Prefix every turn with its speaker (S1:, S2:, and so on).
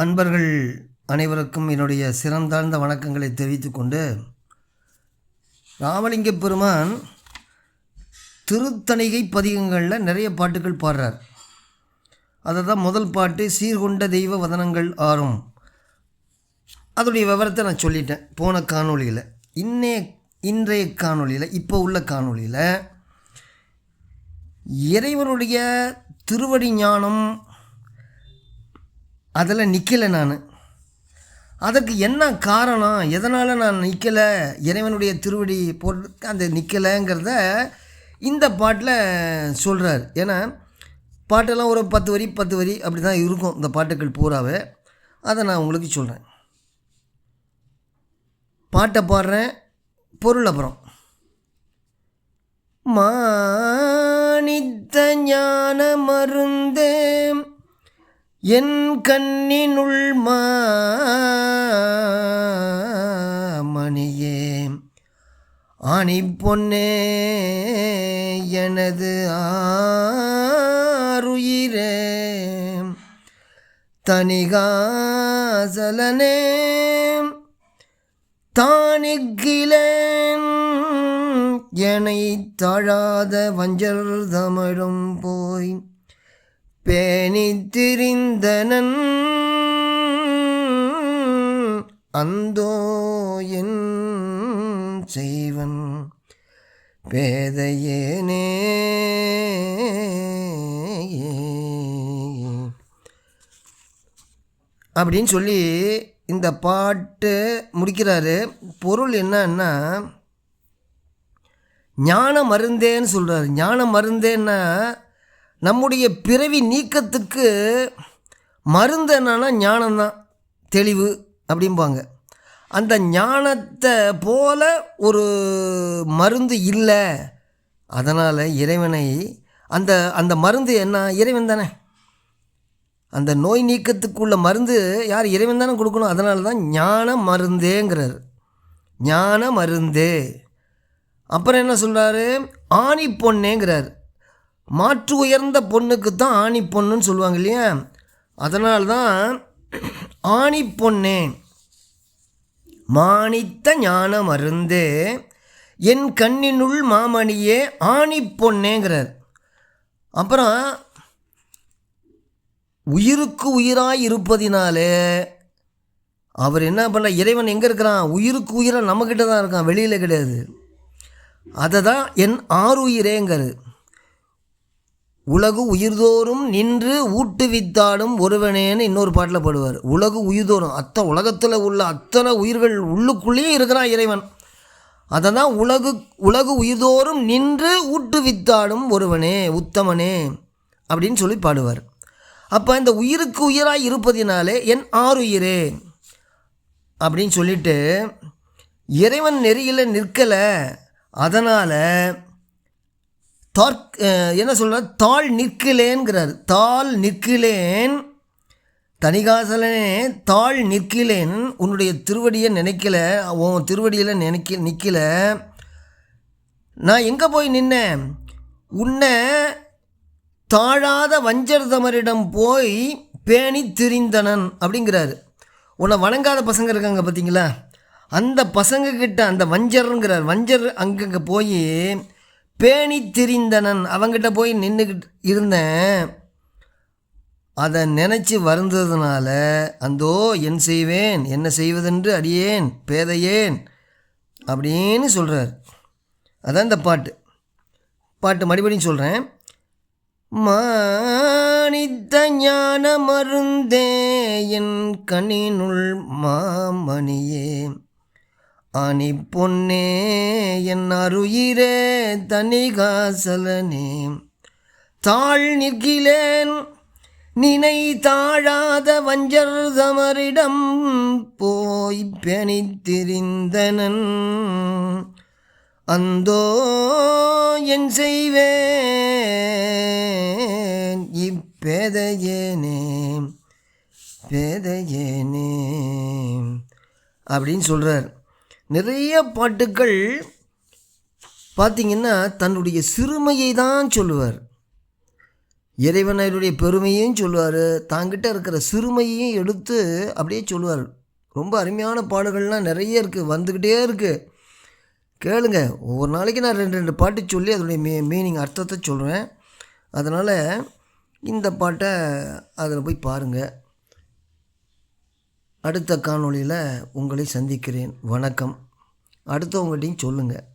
S1: அன்பர்கள் அனைவருக்கும் என்னுடைய சிறந்தாழ்ந்த வணக்கங்களை தெரிவித்துக்கொண்டு, ராமலிங்க பெருமான் திருத்தணிகை பதிகங்களில் நிறைய பாட்டுகள் பாடுறார். அதை தான் முதல் பாட்டு சீர்கொண்ட தெய்வ வதனங்கள் ஆறும். அதோடைய விவரத்தை நான் சொல்லிட்டேன் போன காணொளியில். இன்றைய காணொளியில், இப்போ உள்ள காணொளியில் இறைவனுடைய திருவடி ஞானம் அதில் நிற்கலை. நான் அதற்கு என்ன காரணம், எதனால் நான் நிற்கலை, இறைவனுடைய திருவடி போட்டு அந்த நிற்கலைங்கிறத இந்த பாட்டில் சொல்கிறார். ஏன்னா பாட்டெல்லாம் ஒரு 10 வரி அப்படி தான் இருக்கும் இந்த பாட்டுக்கள் பூராவே. அதை நான் உங்களுக்கு சொல்கிறேன். பாட்டை பாடுறேன், பொருள் அப்புறம். மானித்த ஞான மருந்தே என் கண்ணினுள் மணியே ஆணி பொன்னே எனது ஆருயிரே தனிகாசலனே தானிக்கிலேன் என்னை தாழாத வஞ்சர் தமிழும் போய் பேணி திரிந்தனன் அந்தோ என் செய்வன் பேதையேனே. அப்படின்னு சொல்லி இந்த பாட்டு முடிக்கிறாரு. பொருள் என்னன்னா, ஞான மருந்தேன்னு சொல்கிறார். ஞான மருந்தேன்னா நம்முடைய பிறவி நீக்கத்துக்கு மருந்து என்னன்னா ஞானம்தான், தெளிவு அப்படிம்பாங்க. அந்த ஞானத்தை போல ஒரு மருந்து இல்லை. அதனால் இறைவனை அந்த மருந்து என்ன, இறைவன் தானே. அந்த நோய் நீக்கத்துக்குள்ள மருந்து யார், இறைவன் தானே கொடுக்கணும். அதனால தான் ஞான மருந்தேங்கிறார். ஞான மருந்தே. அப்புறம் என்ன சொல்கிறாரு, ஆணி பொன்னேங்கிறார். மாற்று உயர்ந்த பொண்ணுக்கு தான் ஆணி பொண்ணுன்னு சொல்லுவாங்க இல்லையா. அதனால்தான் ஆணி பொன்னே மானித்த ஞான மருந்தே என் கண்ணினுள் மாமணியே ஆணி பொன்னேங்கிறார். அப்புறம் உயிருக்கு உயிராய் இருப்பதினாலே அவர் என்ன பண்ண, இறைவன் எங்கே இருக்கிறான், உயிருக்கு உயிராக நம்மக்கிட்ட தான் இருக்கான், வெளியில் கிடையாது. அதை தான் என் ஆறுயிரேங்கிறது. உலகு உயிர்தோறும் நின்று ஊட்டுவித்தாடும் ஒருவனேன்னு இன்னொரு பாட்டில் பாடுவார். உலகு உயிர்தோறும், உலகத்தில் உள்ள அத்தனை உயிர்கள் உள்ளுக்குள்ளேயே இருக்கிறான் இறைவன். அதை தான் உலகு உயிர்தோறும் நின்று ஊட்டுவித்தாடும் ஒருவனே உத்தமனே அப்படின்னு சொல்லி பாடுவார். அப்போ இந்த உயிருக்கு உயிராக இருப்பதினாலே என் ஆறுயிரே அப்படின்னு சொல்லிட்டு இறைவன் நெறியில் நிற்கலை. அதனால் என்ன சொல்கிறார், தாழ் நிற்கிலேன்கிறார். தாழ் நிற்கிலேன் தனிகாசலனே தாழ் நிற்கிலேன், உன்னுடைய திருவடியை நினைக்கல, உன் திருவடியில் நிற்கல. நான் எங்கே போய் நின்னேன், உன்னை தாழாத வஞ்சர் தமரிடம் போய் பேணி திரிந்தனன் அப்படிங்கிறாரு. உன்னை வணங்காத பசங்க இருக்காங்க பார்த்தீங்களா, அந்த பசங்கக்கிட்ட அந்த வஞ்சருங்கிறார். வஞ்சர் அங்கங்கே போய் பேணி திரிந்தனன், அவங்கிட்ட போய் நின்றுக்கிட்டு இருந்தேன். அதை நினச்சி வருந்ததுனால அந்தோ என் செய்வேன், என்ன செய்வதென்று அடியேன் பேதையேன் அப்படின்னு சொல்கிறார். அதான் இந்த பாட்டு மறுபடியும் சொல்கிறேன். மானித்த ஞான மருந்தே என் கண்ணினுள் மாமணியே ஆணி பொன்னே என் அருயிரே தனிகாசலனே தாழ் நிற்கிலேன் நினை தாழாத வஞ்சர் தமரிடம் போய் பெணித்திரிந்தனன் அந்தோ என் செய்வேன் இப்பேதையேனே அப்படின்னு சொல்கிறார். நிறைய பாட்டுக்கள் பார்த்திங்கன்னா தன்னுடைய சிறுமையை தான் சொல்லுவார். இறைவனுடைய பெருமையும் சொல்லுவார், தாங்கிட்ட இருக்கிற சிறுமையையும் எடுத்து அப்படியே சொல்லுவார். ரொம்ப அருமையான பாடல்கள்லாம் நிறைய இருக்குது, வந்துக்கிட்டே இருக்குது. கேளுங்க. ஒவ்வொரு நாளைக்கு நான் 2 பாட்டு சொல்லி அதனுடைய மீனிங் அர்த்தத்தை சொல்கிறேன். அதனால் இந்த பாட்டை அதில் போய் பாருங்கள். அடுத்த காணொளியில் உங்களை சந்திக்கிறேன். வணக்கம். அடுத்தவங்கள்ட்டையும் சொல்லுங்கள்.